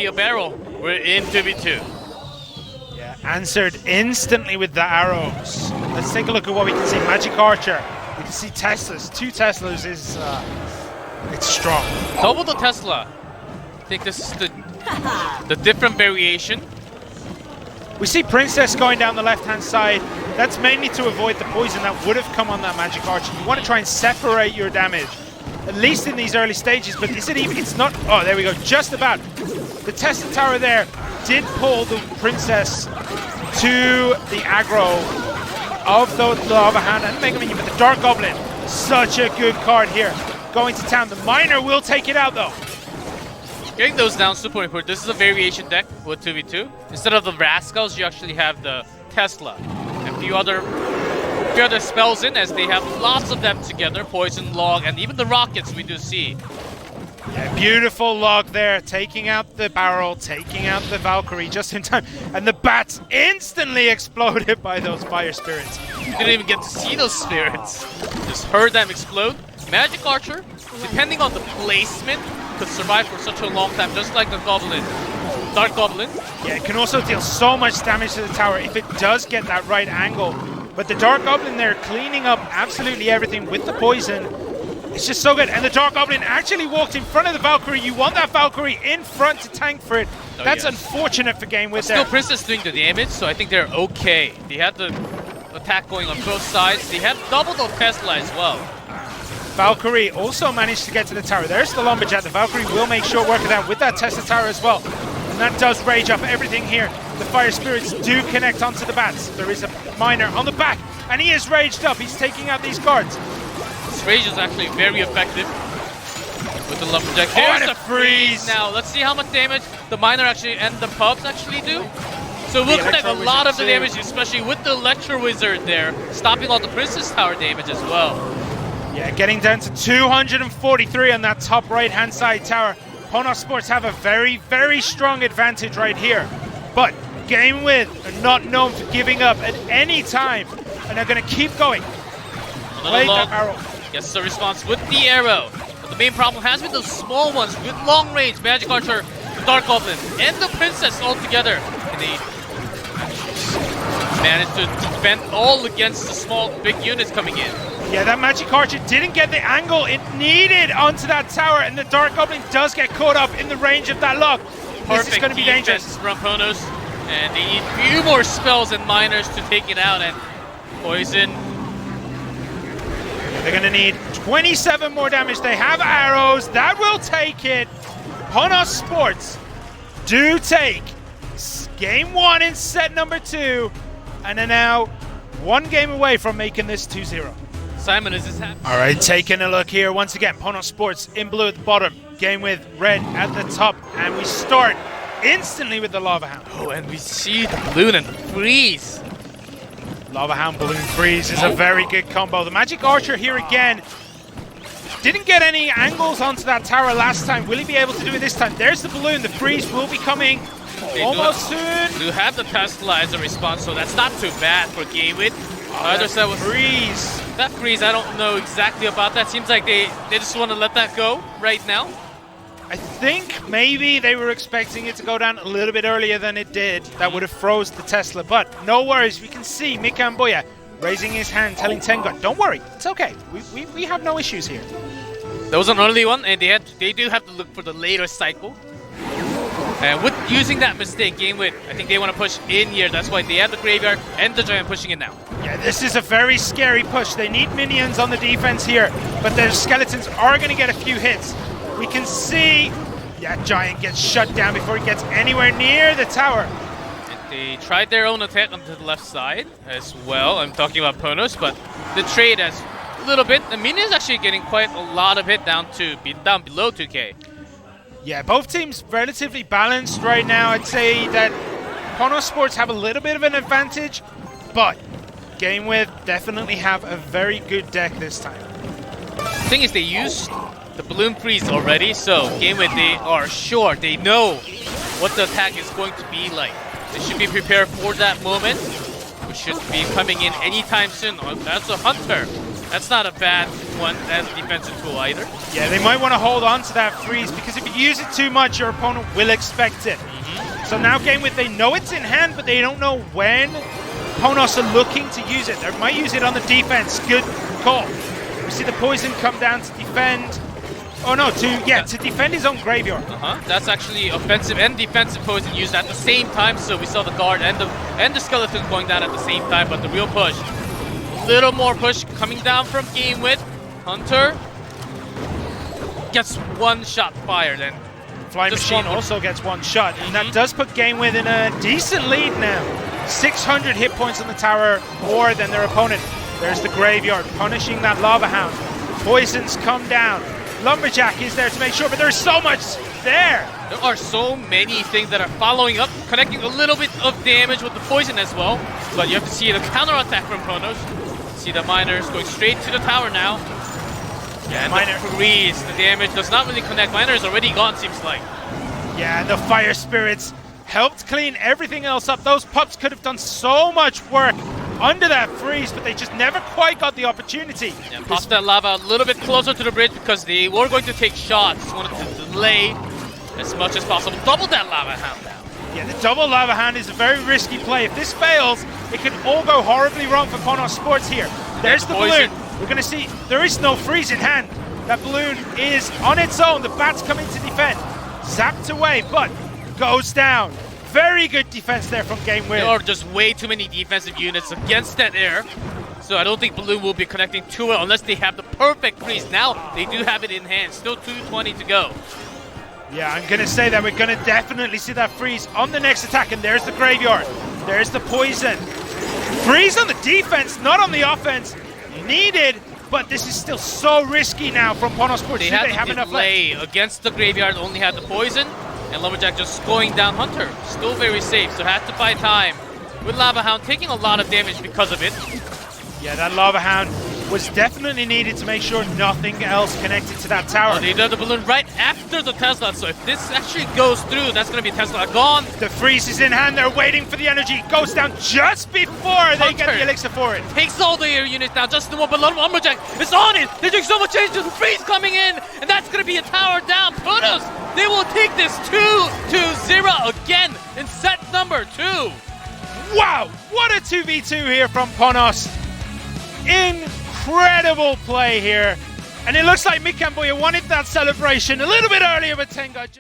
be a barrel. We're in 2v2. Yeah, answered instantly with the arrows. Let's take a look at what we can see. Magic Archer. We can see Teslas. 2 Teslas is it's strong. Double the Tesla. I think this is the different variation. We see Princess going down the left-hand side. That's mainly to avoid the poison that would have come on that Magic Archer. You want to try and separate your damage, at least in these early stages. But is it even? It's not. Oh, there we go. Just about. The Tesla Tower there did pull the Princess to the aggro of the Lava Hand and Mega Minion. But the Dark Goblin, such a good card here. Going to town. The Miner will take it out though. Getting those down super important. This is a variation deck with 2v2. Instead of the Rascals, you actually have the Tesla. And a few other spells in, as they have lots of them together. Poison, Log, and even the Rockets we do see. Yeah, beautiful Log there, taking out the barrel, taking out the Valkyrie just in time. And the bats instantly exploded by those fire spirits. You didn't even get to see those spirits. Just heard them explode. Magic Archer, depending on the placement, could survive for such a long time, just like the Goblin. Dark Goblin. Yeah, it can also deal so much damage to the tower if it does get that right angle. But the Dark Goblin there cleaning up absolutely everything with the poison. It's just so good. And the Dark Goblin actually walked in front of the Valkyrie. You want that Valkyrie in front to tank for it. Oh, that's yes. Unfortunate for GameWith there. Still Princess doing the damage, so I think they're okay. They had the attack going on both sides. They had double the Tesla as well. Valkyrie also managed to get to the tower. There's the Lumberjack. The Valkyrie will make short work of that with that Tesla Tower as well. And that does rage up everything here. The Fire Spirits do connect onto the bats. There is a Miner on the back, and he is raged up. He's taking out these guards. This rage is actually very effective with the Lumberjack. There's There's a freeze! Now, let's see how much damage the Miner actually and the Pubs actually do. So we'll connect a Electro lot of Wizard the too. damage, especially with the Electro Wizard there, stopping all the Princess Tower damage as well. Yeah, getting down to 243 on that top right-hand side tower. PONOS Sports have a very, very strong advantage right here. But GameWith are not known for giving up at any time, and they're going to keep going. Play the arrow. Gets the response with the arrow. But the main problem has been those small ones with long range. Magic Archer, the Dark Goblin, and the Princess all together. And they managed to defend all against the small, big units coming in. Yeah, that Magic Archer didn't get the angle it needed onto that tower, and the Dark Goblin does get caught up in the range of that lock. This is going to be dangerous. From PONOS, and they need a few more spells and miners to take it out, and poison. They're going to need 27 more damage. They have arrows. That will take it. PONOS Sports do take game 1 in set number 2, and are now 1 game away from making this 2-0. Simon, is this happening? All right, taking a look here. Once again, PONOS Sports in blue at the bottom, GameWith red at the top, and we start instantly with the Lava Hound. Oh, and we see the balloon and the freeze. Lava Hound Balloon Freeze is a very good combo. The Magic Archer here again didn't get any angles onto that tower last time. Will he be able to do it this time? There's the balloon. The freeze will be coming almost soon. Do have the Tesla as a response, so that's not too bad for GameWith. Other side was freeze. That freeze, I don't know exactly about that. Seems like they just want to let that go right now. I think maybe they were expecting it to go down a little bit earlier than it did. That would have froze the Tesla, but no worries. We can see Mikan Bouya raising his hand, telling Tengod, don't worry, it's okay. We have no issues here. That was an early one, and they do have to look for the later cycle. And with using that mistake, GameWith, I think they want to push in here. That's why they have the Graveyard and the Giant pushing it now. Yeah, this is a very scary push. They need minions on the defense here, but their skeletons are going to get a few hits. We can see, yeah, Giant gets shut down before he gets anywhere near the tower. And they tried their own attack onto the left side as well. I'm talking about PONOS, but the trade has a little bit. The minions actually getting quite a lot of hit down below 2k. Yeah, both teams relatively balanced right now. I'd say that PONOS Sports have a little bit of an advantage, but GameWith definitely have a very good deck this time. The thing is, they used the Balloon Freeze already, so GameWith, they are sure, they know what the attack is going to be like. They should be prepared for that moment, which should be coming in anytime soon. Oh, that's a Hunter. That's not a bad one as a defensive tool either. Yeah, they might want to hold on to that freeze, because if you use it too much, your opponent will expect it. So now GameWith, they know it's in hand, but they don't know when PONOS are looking to use it. They might use it on the defense. Good call. We see the poison come down to defend. Oh no, to defend his own graveyard. That's actually offensive and defensive poison used at the same time. So we saw the guard and the skeleton going down at the same time. But the real push, little more push coming down from GameWith. Hunter gets one shot fired, and Flying Machine also gets one shot, and that does put GameWith in a decent lead now. 600 hit points on the tower, more than their opponent. There's the graveyard punishing that Lava Hound. Poisons come down. Lumberjack is there to make sure, but there's so much there. There are so many things that are following up, connecting a little bit of damage with the poison as well. But you have to see the counter attack from PONOS. See the miners going straight to the tower now. Yeah, and Miner freeze. The damage does not really connect. Miner is already gone, seems like. Yeah, and the Fire Spirits helped clean everything else up. Those pups could have done so much work under that freeze, but they just never quite got the opportunity. Yeah, toss that lava a little bit closer to the bridge because they were going to take shots. Wanted to delay as much as possible. Double that Lava Hound now. Yeah, the double Lava Hound is a very risky play. If this fails, it could all go horribly wrong for PONOS Sports here. There's the balloon. We're going to see there is no freeze in hand. That balloon is on its own. The bats coming to defend. Zapped away, but goes down. Very good defense there from GameWith. There are just way too many defensive units against that air. So I don't think Balloon will be connecting too well unless they have the perfect freeze. Now they do have it in hand. Still 220 to go. Yeah, I'm going to say that we're going to definitely see that freeze on the next attack. And there's the graveyard. There's the poison. Freeze on the defense, not on the offense. Needed, but this is still so risky now from PONOS Sports. They have enough delay against the graveyard, only had the poison, and Lumberjack just going down Hunter. Still very safe, so had to buy time with Lava Hound, taking a lot of damage because of it. Yeah, that Lava Hound was definitely needed to make sure nothing else connected to that tower. Oh, they did the balloon right after the Tesla, so if this actually goes through, that's going to be Tesla gone. The freeze is in hand, they're waiting for the energy. Goes down just before they get the elixir for it. Takes all the air units down, just the one, but Lumberjack is on it. They're doing so much damage to the freeze coming in, and that's going to be a tower down. PONOS, they will take this 2-0 again in set number 2. Wow, what a 2v2 here from PONOS. Incredible play here. And it looks like mikan wanted that celebration a little bit earlier, but Tengod